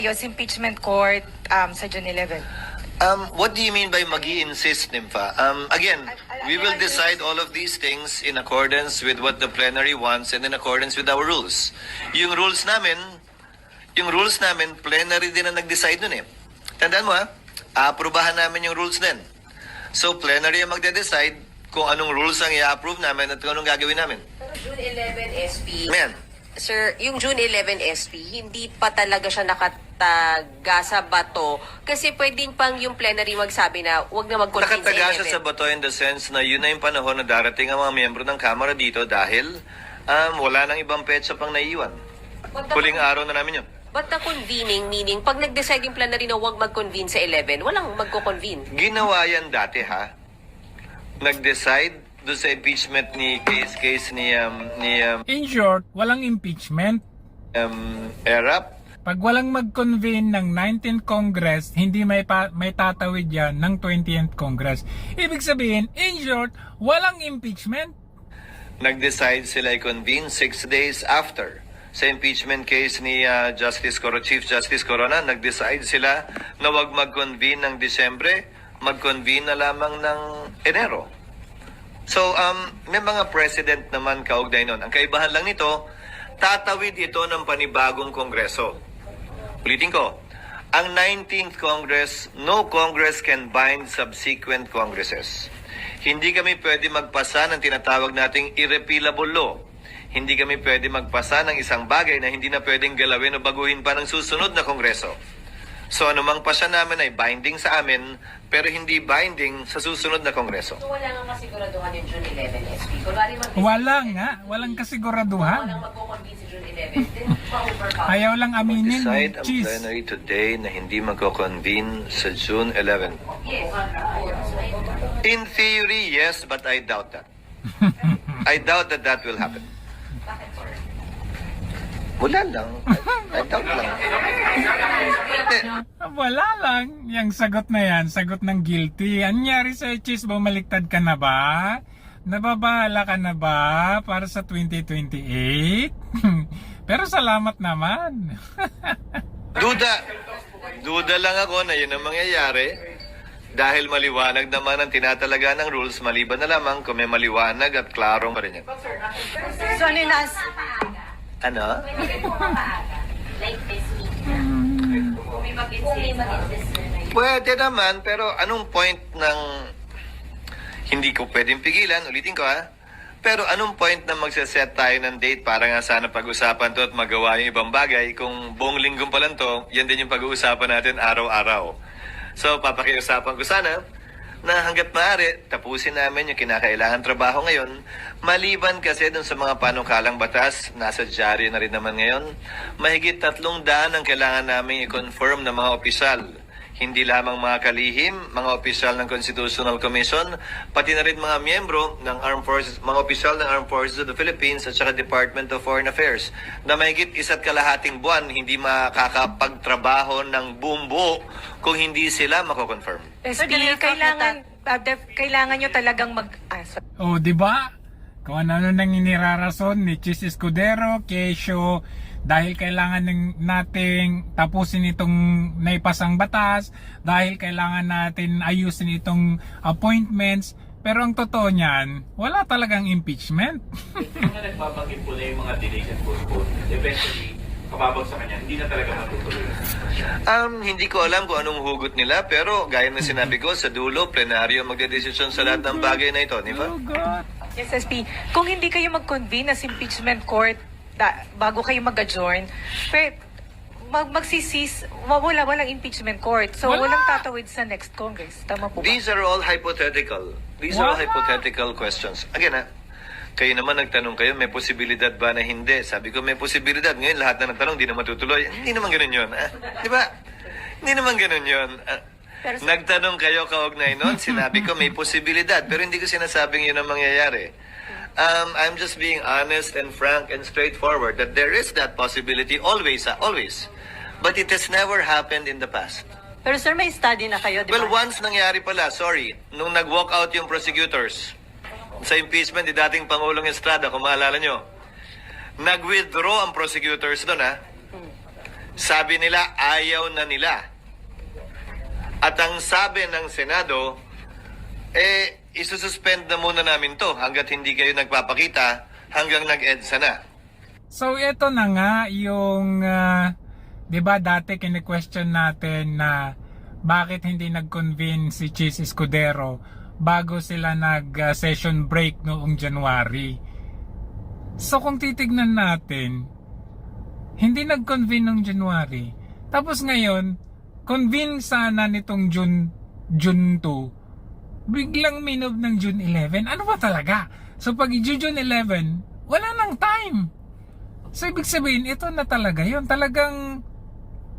Yung impeachment court sa June 11. What do you mean by magi-insist, Nympha? Again, we will decide all of these things in accordance with what the plenary wants and in accordance with our rules. Yung rules namin, plenary din ang nag-decide nun eh. Tandaan mo ha, aaprubahan namin yung rules din. So plenary ang magde-decide kung anong rules ang i-approve namin at kung anong gagawin namin. June 11 SP. Amen. Sir, yung June 11 SP, hindi pa talaga siya nakataga sa bato kasi pwedeng pang yung plenary magsabi na wag na mag-convince Nakataga siya sa bato in the sense na yun na yung panahon na darating ang mga miyembro ng Kamara dito dahil wala nang ibang petsa pang naiiwan. Huling araw na namin yun. But the convening, meaning pag nag-decide yung plenary na wag mag-convene sa 11, walang magko-convene. Ginawa yan dati ha. Nag-decide doon sa impeachment ni case ni In short, walang impeachment. ERAP. Pag walang mag-convene ng 19th Congress, hindi may tatawid yan ng 20th Congress. Ibig sabihin, in short, walang impeachment. Nag-decide sila i-convene 6 days after. Sa impeachment case ni Chief Justice Corona, nag-decide sila na wag mag-convene ng Disyembre, mag-convene na lamang ng Enero. So, may mga precedent naman kaugnay nun. Ang kaibahan lang nito, tatawid ito ng panibagong kongreso. Ulitin ko, ang 19th Congress, no Congress can bind subsequent Congresses. Hindi kami pwede magpasa ng tinatawag nating irrepealable law. Hindi kami pwede magpasa ng isang bagay na hindi na pwedeng galawin o baguhin pa ng susunod na kongreso. So anumang pasya namin ay binding sa amin, pero hindi binding sa susunod na kongreso. So wala nga kasiguraduhan yung June 11 SP. Walang kasiguraduhan. Walang magko-convene sa June 11. Then ma-overpower. Ayaw lang aminin, Decide ang cheese. plenary today na hindi magko-convene sa June 11. Yes. In theory, yes, but I doubt that. I doubt that that will happen. Wala lang. I doubt lang. Wala lang. Yung sagot na yan, sagot ng guilty. Anyari sa cheese, bumaliktad ka na ba? Nababahala ka na ba para sa 2028? Pero salamat naman. Duda lang ako na yun ang mangyayari dahil maliwanag naman ang tinatalaga ng rules maliban na lamang kung may maliwanag at klarong pa rin yan. So ano yung Ano? Like this week. Kung may mag-insist. Pwede naman, pero anong point ng hindi ko pwedeng pigilan, ulitin ko ha, pero anong point na magsaset tayo ng date para nga sana pag-usapan to at magawa yung ibang bagay kung buong linggo pa lang to, yan din yung pag-uusapan natin araw-araw. So papakiusapan ko sana na hanggat maaari, tapusin namin yung kinakailangan trabaho ngayon. Maliban kasi dun sa mga panukalang batas, nasa dyaryo na rin naman ngayon, mahigit 300 ang kailangan namin i-confirm ng mga opisyal. Hindi lamang mga kalihim, mga opisyal ng Constitutional Commission, pati na rin mga miyembro ng Armed Forces, mga opisyal ng Armed Forces of the Philippines at saka Department of Foreign Affairs na mahigit 1.5 buwan hindi makakapagtrabaho ng buong buo kung hindi sila mako-confirm. SP, kailangan nyo talagang O, di ba? Kung ano nang inirarason ni Chis Escudero, Kesyo, dahil kailangan nating tapusin itong naipasang batas, dahil kailangan natin ayusin itong appointments, pero ang totoo niyan, wala talagang impeachment. Kung nga nagbabanggit po na yung mga delays and postpone, eventually, kababag sa kanya, hindi na talaga matutuloy. Hindi ko alam kung anong hugot nila, pero gaya ng sinabi ko, sa dulo, plenaryo magdedesisyon sa lahat ng bagay na ito, di ba? Oh God. Yes, SP. Kung hindi kayo mag-convene as impeachment court bago kayo mag-adjourn, walang impeachment court. So, Wala. walang tatawid sa next Congress. Tama po ba? These are all hypothetical. These are all hypothetical questions. Again, kayo naman nagtanong kayo, may posibilidad ba na hindi? Sabi ko, may posibilidad. Ngayon, lahat na nagtanong, di na matutuloy. Hindi naman ganun yun. Di ba? Hindi naman ganun yun. Nagtanong kayo kaugnay nun, sinabi ko may posibilidad. Pero hindi ko sinasabing yun ang mangyayari. I'm just being honest and frank and straightforward that there is that possibility always, always. But it has never happened in the past. Pero sir, may study na kayo, di ba? Well, once nangyari pala, sorry, nung nag-walk out yung prosecutors sa impeachment ni dating Pangulong Estrada, kung maalala nyo, nag-withdraw ang prosecutors doon, ha? Sabi nila, ayaw na nila. At ang sabi ng Senado, isususpend na muna namin to hanggat hindi kayo nagpapakita hanggang nag-EDSA na. So ito na nga yung 'di ba dati kine-question natin na bakit hindi nag-convene si Chis Escudero bago sila nag-session break noong January. So kung titignan natin, hindi nag-convene noong January. Tapos ngayon, convene sana nitong June 2. Biglang minob ng June 11. Ano ba talaga? So pag June 11, wala nang time. So ibig sabihin, ito na talaga yun. Talagang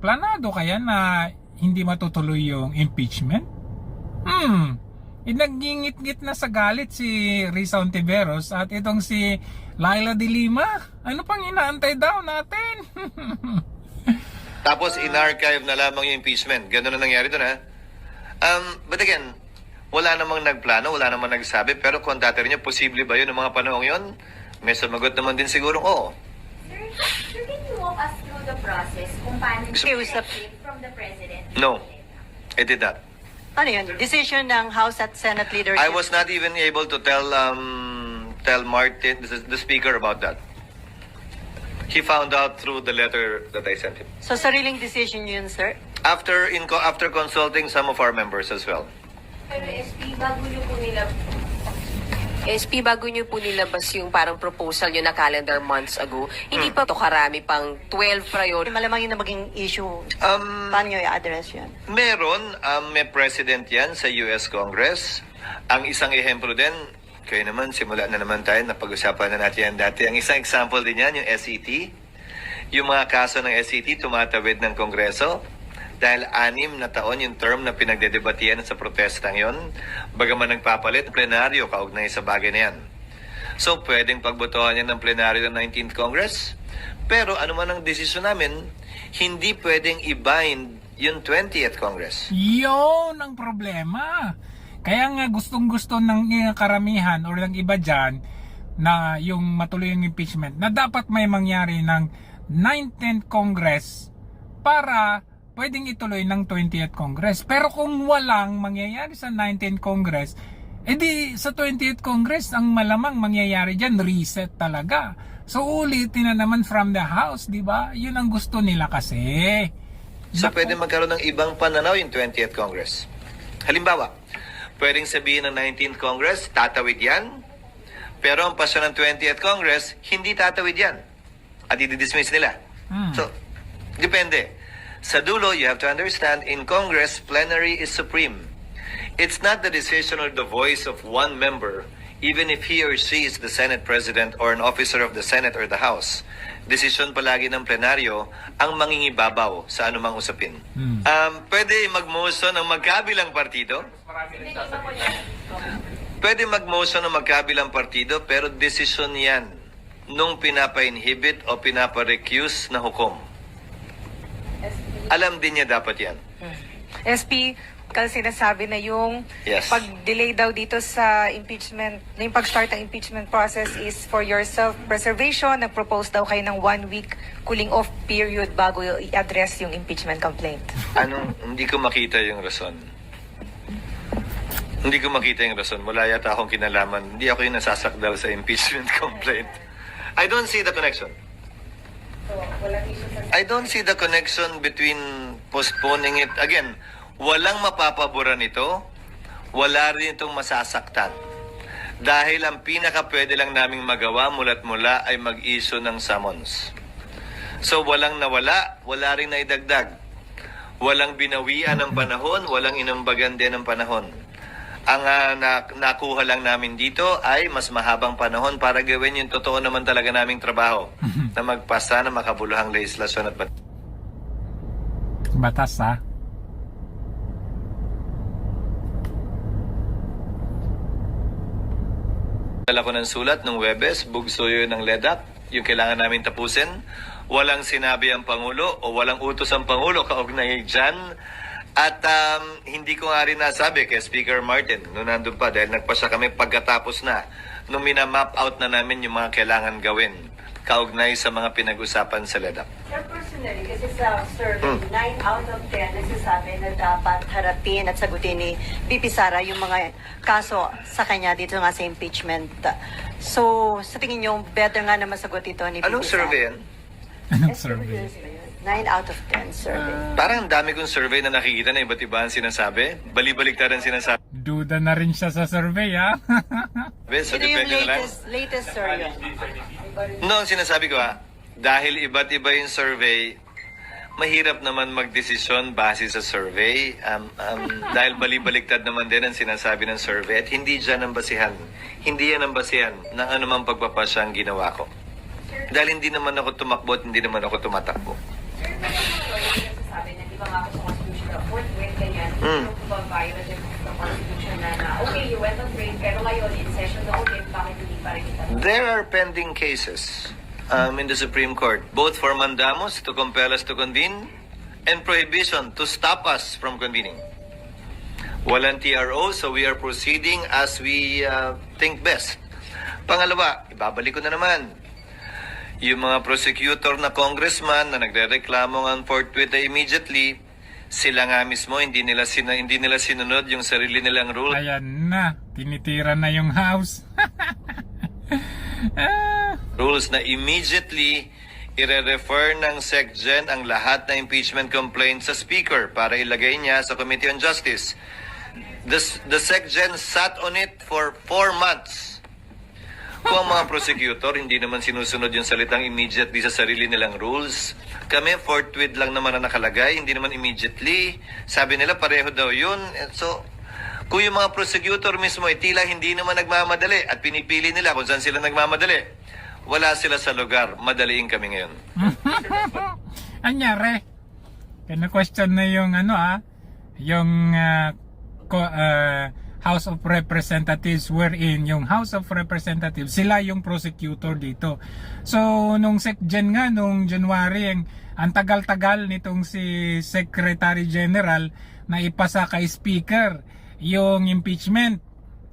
planado kaya na hindi matutuloy yung impeachment? Nagingit-ngit na sa galit si Risa Ontiveros at itong si Laila de Lima. Ano pang inaantay daw natin? Tapos in-archive na lamang yung impeachment. Ganun na nangyari doon, ha? But again, wala namang nagplano, wala namang nagsabi, pero kung dati rin niya, posible ba yun ng mga panahong yun? May sumagot naman din siguro, oo. Sir, can you walk us through the process kung paano Kiusap. from the President? No, I did not. Ano yun? Decision ng House at Senate leadership. I was not even able to tell Martin, the speaker, about that. He found out through the letter that I sent him. So sariling decision yun, sir? After consulting some of our members as well. Pero SP, bago nyo po nilabas yung parang proposal nyo na calendar months ago, hindi pa to karami pang 12 priority. Malamang yun na maging issue. Paano nyo i-address yun? Meron, may president yan sa US Congress. Ang isang ehemplo din, kayo naman, simula na naman tayo, napag-usapan na natin yan dati. Ang isang example din yan, yung SET. Yung mga kaso ng SET tumatawid ng Kongreso. Dahil 6 na taon yung term na pinagdedebatihan sa protestang yon, bagaman nagpapalit, plenaryo kaugnay sa bagay na yan. So, pwedeng pagbotohan yan ng plenaryo ng 19th Congress. Pero ano man ang desisyon namin, hindi pwedeng i-bind yung 20th Congress. Yun ang problema. Kaya nga gustong-gusto ng karamihan o ng iba dyan na yung matuloy yung impeachment na dapat may mangyari ng 19th Congress para pwedeng ituloy ng 20th Congress. Pero kung walang mangyayari sa 19th Congress, edi sa 20th Congress, ang malamang mangyayari dyan, reset talaga. So ulitin na naman from the House, di ba? Yun ang gusto nila kasi. So, pwede magkaroon ng ibang pananaw yung 20th Congress. Halimbawa, pwedeng sabihin ng 19th Congress, tatawid yan. Pero ang pasya ng 20th Congress, hindi tatawid yan. At i-dismiss nila. So, depende. Sa dulo, you have to understand, in Congress, plenary is supreme. It's not the decision or the voice of one member, even if he or she is the Senate President or an officer of the Senate or the House. Desisyon palagi ng plenaryo ang mangingibabaw sa anumang usapin. Pwede mag-motion ng magkabilang partido. Pwede mag-motion ng magkabilang partido, pero desisyon yan nung pinapa-inhibit o pinapa-recuse na hukom. Alam din niya dapat yan. SP, kasi sinasabi na yung Yes. pag-delay daw dito sa impeachment, na yung pag-start ng impeachment process is for your self-preservation. Nag-propose daw kayo ng 1 week cooling off period bago i-address yung impeachment complaint. Hindi ko makita yung rason. Hindi ko makita yung rason. Wala yata akong kinalaman. Hindi ako yung nasasakdal sa impeachment complaint. I don't see the connection. I don't see the connection between postponing it. Again, walang mapapabura nito. Wala rin itong masasaktan. Dahil ang pinaka pwede lang naming magawa mula't mula ay mag-issue ng summons. So walang nawala, wala rin naidagdag. Walang binawian ng panahon, walang inambagan din ng panahon. Ang nakuha lang namin dito ay mas mahabang panahon para gawin yung totoo naman talaga naming trabaho na magpasa ng makabuluhang legislasyon at Batas ha. Dala ko ng sulat ng Webes, bugso yun ng LEDAC, yung kailangan namin tapusin. Walang sinabi ang Pangulo o walang utos ang Pangulo kaugnay dyan. At hindi ko nga rin nasabi kay Speaker Martin noon nandun pa dahil nagpasya kami pagkatapos na nung minamap out na namin yung mga kailangan gawin kaugnay sa mga pinag-usapan sa LEDAC. Sir, personally, kasi sa survey, 9 out of 10 nagsasabi na dapat harapin at sagutin ni VP Sara yung mga kaso sa kanya dito nga sa impeachment. So, sa tingin niyo, better nga na masagot ito ni VP Anong Sara? survey yan? Anong survey? 9 out of 10 survey. Parang ang dami kong survey na nakikita na iba't iba ang sinasabi. Bali-baliktaran sinasabi. Duda na rin siya sa survey, ha? So, Ito yung depende na lang. latest survey. No, ang sinasabi ko dahil iba't iba yung survey, mahirap naman magdesisyon base sa survey. Dahil bali-baliktad naman din ang sinasabi ng survey at hindi dyan ang basihan. Hindi yan ang basihan ng anumang pagpapasya ang ginawa ko. Dahil hindi naman ako tumakbo at hindi naman ako tumatakbo. Sir, may mga lawyer nagsasabi na di ba nga ako sa constitutional court, when ganyan, ano po ba violation of the constitution na okay, you went on break, pero ngayon, in session na ulit, bakit hindi pa rin kita? There are pending cases in the Supreme Court, both for mandamus to compel us to convene and prohibition to stop us from convening. Walang TRO, so we are proceeding as we think best. Pangalawa, ibabalik ko na naman, yung mga prosecutor na congressman na nagrereklamo ng forthwith ay immediately, sila nga mismo hindi nila sinunod yung sarili nilang rule. Ayan na, tinitira na yung house. Rules na immediately ire-refer ng SecGen ang lahat na impeachment complaints sa Speaker para ilagay niya sa Committee on Justice. The SecGen sat on it for 4 months. Kung ang mga prosecutor hindi naman sinusunod yung salitang immediately sa sarili nilang rules, kami forthwith lang naman na nakalagay, hindi naman immediately. Sabi nila pareho daw yun. So, kung yung mga prosecutor mismo ay tila hindi naman nagmamadali at pinipili nila kung saan sila nagmamadali, wala sila sa lugar. Madaliin kami ngayon. Anyari? Kina-question na yung yung House of Representatives wherein yung House of Representatives, sila yung prosecutor dito. So, nung SecGen nga, nung January, ang tagal-tagal nitong si Secretary General na ipasa kay Speaker yung impeachment.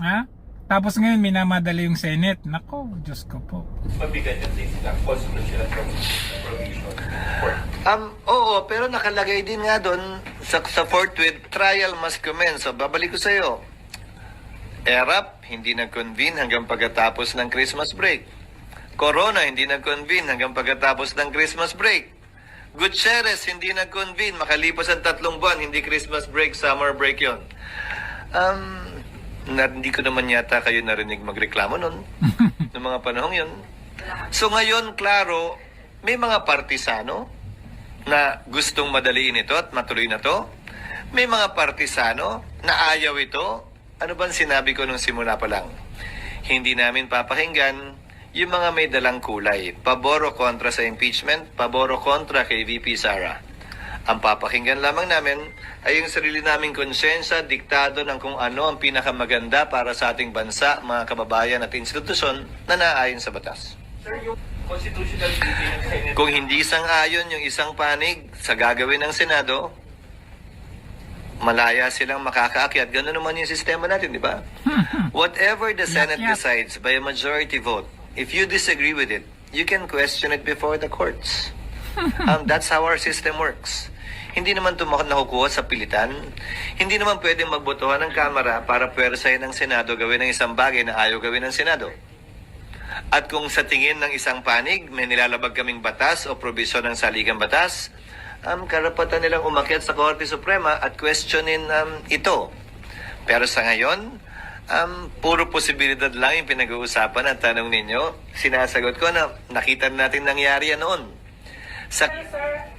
Ha? Tapos ngayon, minamadali yung Senate. Nako, Diyos ko po. Mabigat yung things na constitutional provision. Oo, pero nakalagay din nga doon sa forthwith, trial must commence. So, babalik ko sa iyo. ERAP, hindi nag-convene hanggang pagkatapos ng Christmas break. Corona, hindi nag-convene hanggang pagkatapos ng Christmas break. Gutierrez, hindi nag-convene makalipas ang 3 buwan, hindi Christmas break, summer break yon. Hindi ko naman yata kayo narinig magreklamo nun, ng mga panahong yun. So ngayon, klaro, may mga partisano na gustong madaliin ito at matuloy na to. May mga partisano na ayaw ito. Ano bang sinabi ko nung simula pa lang? Hindi namin papakinggan yung mga may dalang kulay. Pabor o kontra sa impeachment, pabor o kontra kay VP Sara. Ang papakinggan lamang namin ay yung sarili naming konsensya, diktado ng kung ano ang pinakamaganda para sa ating bansa, mga kababayan at institusyon na naayon sa batas. Sir, yung constitutional duty ng Senate, Kung hindi sang-ayon yung isang panig sa gagawin ng Senado, malaya silang makakaakyat. Ganun naman yung sistema natin, di ba? Whatever the Senate decides by a majority vote, if you disagree with it, you can question it before the courts. That's how our system works. Hindi naman ito nakukuha sa pilitan. Hindi naman pwedeng magbotohan ng Kamara para pwersahin ng Senado gawin ng isang bagay na ayaw gawin ng Senado. At kung sa tingin ng isang panig, may nilalabag kaming batas o probisyon ng saligang batas, karapatan nilang umakyat sa Korte Suprema at questionin ito. Pero sa ngayon, puro posibilidad lang yung pinag-uusapan at tanong ninyo. Sinasagot ko na nakita natin nangyari yan noon. Sir, sorry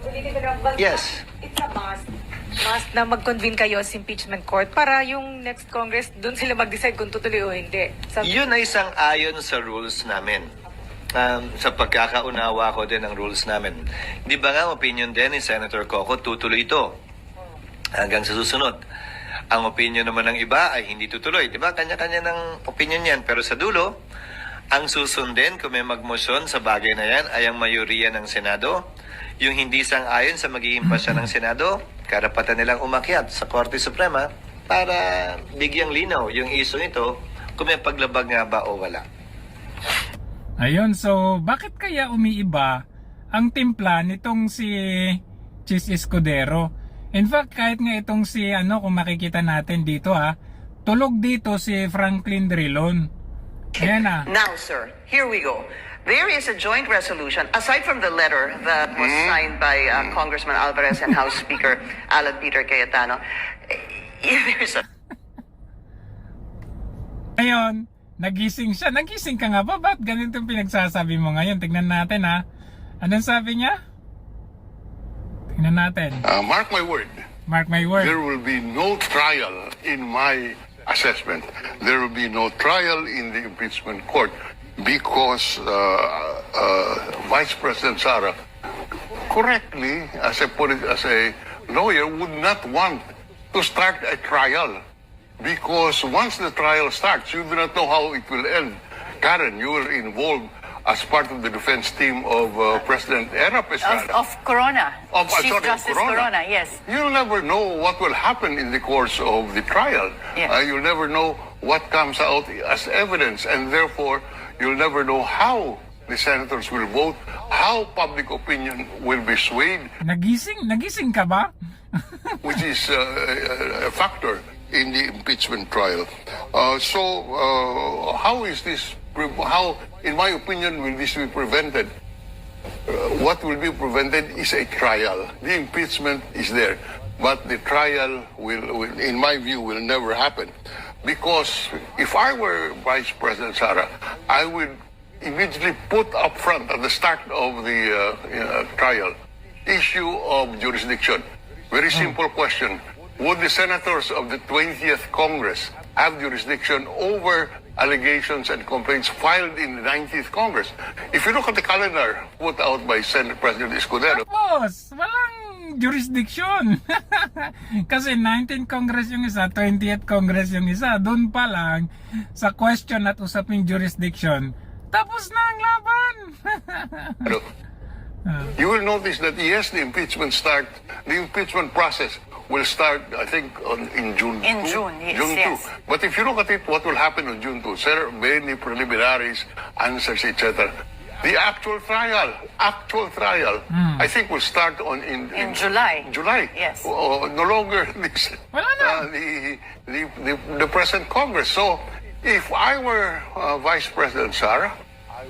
ulitin ko lang. Yes. It's a must na mag-convene kayo sa impeachment court para yung next Congress, doon sila mag-decide kung tutuloy o hindi. Yun ay isang ayon sa rules namin. Sa pagkakaunawa ko din ng rules namin. Di ba nga opinion din ni Senator Coco, tutuloy ito hanggang sa susunod. Ang opinion naman ng iba ay hindi tutuloy. Di ba? Kanya-kanya ng opinion yan. Pero sa dulo, ang susundin kung may magmosyon sa bagay na yan ay ang mayoriya ng Senado. Yung hindi sang-ayon sa magiging pasya ng Senado, karapatan nilang umakyat sa Korte Suprema para bigyang linaw yung isyong ito kung may paglabag nga ba o wala. Ayun, so bakit kaya umiiba ang timpla nitong si Chis Escudero. In fact, kahit nga itong si kung makikita natin dito tulog dito si Franklin Drilon. Ayan na. Now, sir, here we go. There is a joint resolution, aside from the letter that was signed by Congressman Alvarez and House Speaker Alan Peter Cayetano. There's a Ngayon, nagising siya. Nagising ka nga ba? Ba't ganito pinagsasabi mo ngayon? Tignan natin Anong sabi niya? Tignan natin. Mark my word, Mark my word. there will be no trial in my assessment. There will be no trial in the impeachment court because Vice President Sara correctly, as a lawyer, would not want to start a trial because once the trial starts, you do not know how it will end. Karen, you were involved as part of the defense team of President Erap Estrada. Of Corona. Chief Sorry, Justice Corona, yes. You'll never know what will happen in the course of the trial. Yes. You'll never know what comes out as evidence, and therefore, you'll never know how the senators will vote, how public opinion will be swayed, Nagising ka ba? which is a factor in the impeachment trial. How is this? How, in my opinion, will this be prevented? What will be prevented is a trial. The impeachment is there, but the trial will, in my view, will never happen. Because if I were Vice President Sara, I would immediately put up front at the start of the trial issue of jurisdiction. Very simple question. Would the senators of the 20th Congress have jurisdiction over allegations and complaints filed in the 19th Congress? If you look at the calendar put out by Senate President Escudero, Tapos, walang jurisdiction. Kasi 19th Congress yung isa, 20th Congress yung isa. Doon pa lang, sa question at usaping jurisdiction, tapos na ang laban. you will notice that yes, the impeachment process will start, I think, in June. In 2. June, yes, June 2. yes. But if you look at it, what will happen on June 2? Sir, many preliminaries, answers, etc. The actual trial, I think will start in July. July. Yes. No longer this, Wala na. the present Congress. So, if I were Vice President Sara,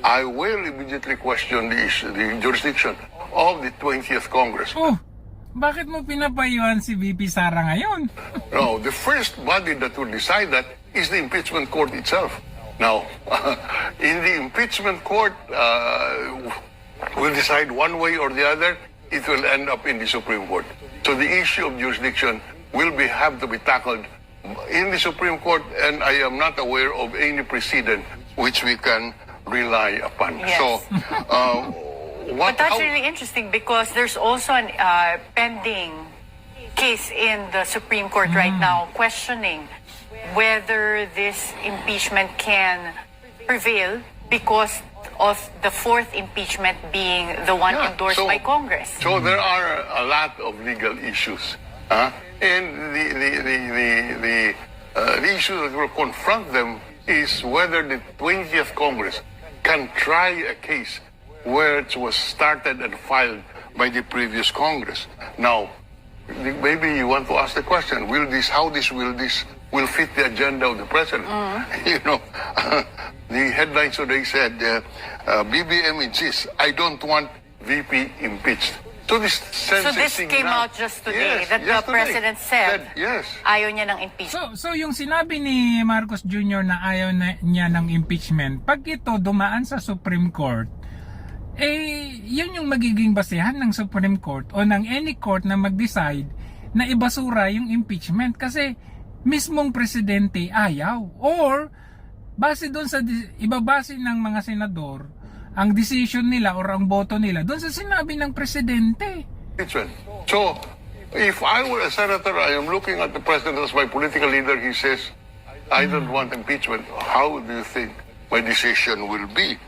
I will immediately question the jurisdiction of the 20th Congress. Bakit mo pinapayuhan si VP Sara ngayon? No, the first body that will decide that is the impeachment court itself. Now, in the impeachment court, will decide one way or the other, it will end up in the Supreme Court. So the issue of jurisdiction will have to be tackled in the Supreme Court, and I am not aware of any precedent which we can rely upon. Yes. So, But that's really interesting because there's also an pending case in the Supreme Court right now questioning whether this impeachment can prevail because of the fourth impeachment being the one endorsed by Congress. So there are a lot of legal issues. And the issue that will confront them is whether the 20th Congress can try a case where it was started and filed by the previous Congress. Now, maybe you want to ask the question: how will fit the agenda of the president? You know, the headlines today said, "BBM insists, I don't want VP impeached." So this came out just today that the president said yes. ayaw niya ng impeachment. So yung sinabi ni Marcos Jr. na ayaw niya ng impeachment, pag ito dumaan sa Supreme Court, yun yung magiging basehan ng Supreme Court o ng any court na mag-decide na ibasura yung impeachment kasi mismong presidente ayaw, or base doon sa ibabase ng mga senador ang decision nila or ang boto nila doon sa sinabi ng presidente. So, if I were a senator, I am looking at the president as my political leader, he says, I don't want impeachment. How do you think my decision will be?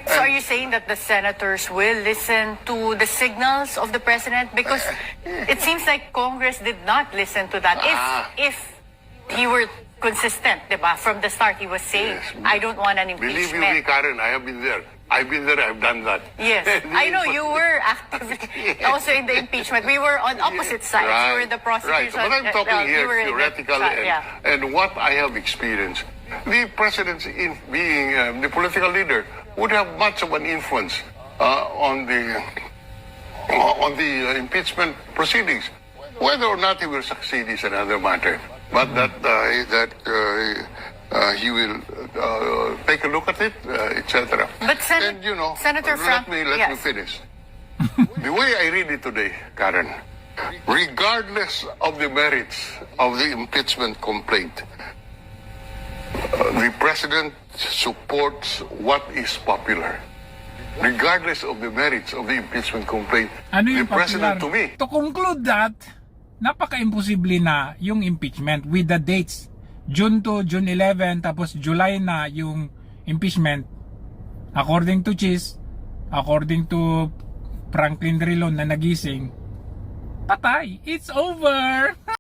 So are you saying that the senators will listen to the signals of the president? Because it seems like Congress did not listen to that. If he were consistent, diba? From the start, he was saying, I don't want an Believe impeachment. you me, Karen, I have been there. I've been there, I've done that. Yes, I know you were actively also in the impeachment. We were on opposite sides. You were the prosecution. Right, but I'm talking you here were in the theoretically side, yeah. and what I have experienced. The president, in being the political leader, would have much of an influence on the impeachment proceedings. Whether or not he will succeed is another matter. But he will take a look at it, etc. But And you know, Senator Frank, let me yes. finish. The way I read it today, Karen, regardless of the merits of the impeachment complaint, the president supports what is popular. Regardless of the merits of the impeachment complaint, Ano the yung president popular? to me, To conclude that, napaka-imposible na yung impeachment with the dates. June 2, June 11, tapos July na yung impeachment. According to Chis, according to Franklin Drilon na nagising, patay. It's over!